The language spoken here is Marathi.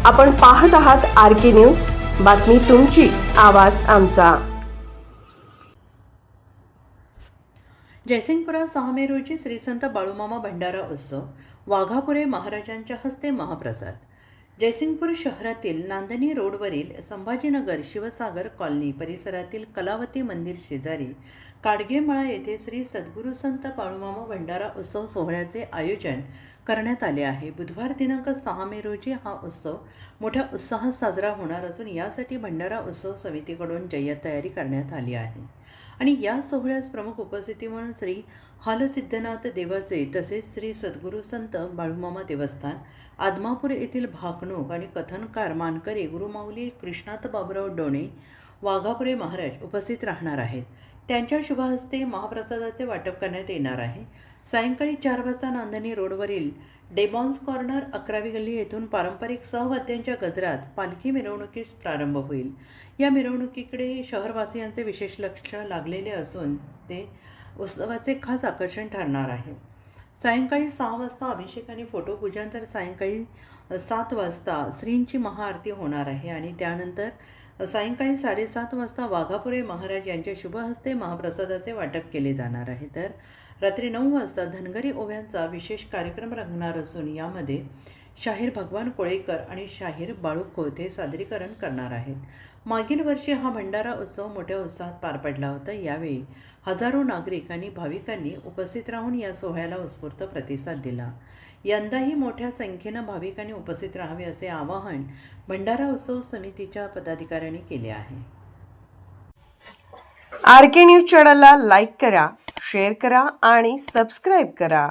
आपण पाहत आहात RK न्यूज, बातमी तुमची, आवाज आमचा। जयसिंगपुरात 6 मे रोजी श्री संत बाळूमामा भंडारा उत्सव, वाघापुरे महाराजांच्या हस्ते महाप्रसाद। जयसिंगपूर शहरातील नांदणी रोडवरील संभाजीनगर शिवसागर कॉलनी परिसरातील कलावती मंदिर शेजारी काडगेमळा येथे श्री सद्गुरू संत बाळूमामा भंडारा उत्सव सोहळ्याचे आयोजन करण्यात आले आहे। बुधवार दिनांक 6 मे रोजी हा उत्सव मोठ्या उत्साहात साजरा होणार असून यासाठी भंडारा उत्सव समितीकडून जय्यत तयारी करण्यात आली आहे। आणि या सोहळ्यास प्रमुख उपस्थिती म्हणून श्री हालसिद्धनाथ देवाचे तसेच श्री सद्गुरू संत बाळूमामा देवस्थान आदमापूर येथील भाकणूक आणि कथनकार मानकरी गुरुमाऊली कृष्णात बाबुराव डोणे वाघापुरे महाराज उपस्थित राहणार आहेत। त्यांच्या शुभहस्ते महाप्रसादाचे वाटप करण्यात येणार आहे। सायंकाळी 4 वाजता नांदणी रोडवरील डेबॉन्स कॉर्नर 11वी गल्ली येथून पारंपरिक सहवाद्यांच्या गजरात पालखी मिरवणुकीस प्रारंभ होईल। या मिरवणुकीकडे शहरवासियांचे विशेष लक्ष लागलेले असून ते उत्सवाचे खास आकर्षण ठरणार आहे। सायंकाळी 6 वाजता अभिषेक आणि फोटोपूजन तर सायंकाळी 7 वाजता श्रींची महाआरती होणार आहे आणि त्यानंतर सायंकाळी 7:30 वाजता वाघापुरे महाराज यांच्या शुभहस्ते महाप्रसादाचे वाटप केले जाणार आहे। तर रात्री 9 वाजता धनगरी ओव्यांचा विशेष कार्यक्रम रंगणार असून यामध्ये शाहीर भगवान कोळेकर आणि शाहीर बाळू खोते सादरीकरण करणार आहेत। मागील वर्षी हा भंडारा उत्सव मोठ्या उत्साहात पार पडला होता। यावेळी हजारो नागरिक आणि भाविकांनी उपस्थित राहून या सोहळ्याला उत्स्फूर्त प्रतिसाद दिला। यंदाही मोठ्या संख्येनं भाविकांनी उपस्थित राहावे असे आवाहन भंडारा उत्सव समितीच्या पदाधिकाऱ्यांनी केले आहे। RK न्यूज चॅनलला लाईक करा, शेअर करा आणि सबस्क्राईब करा।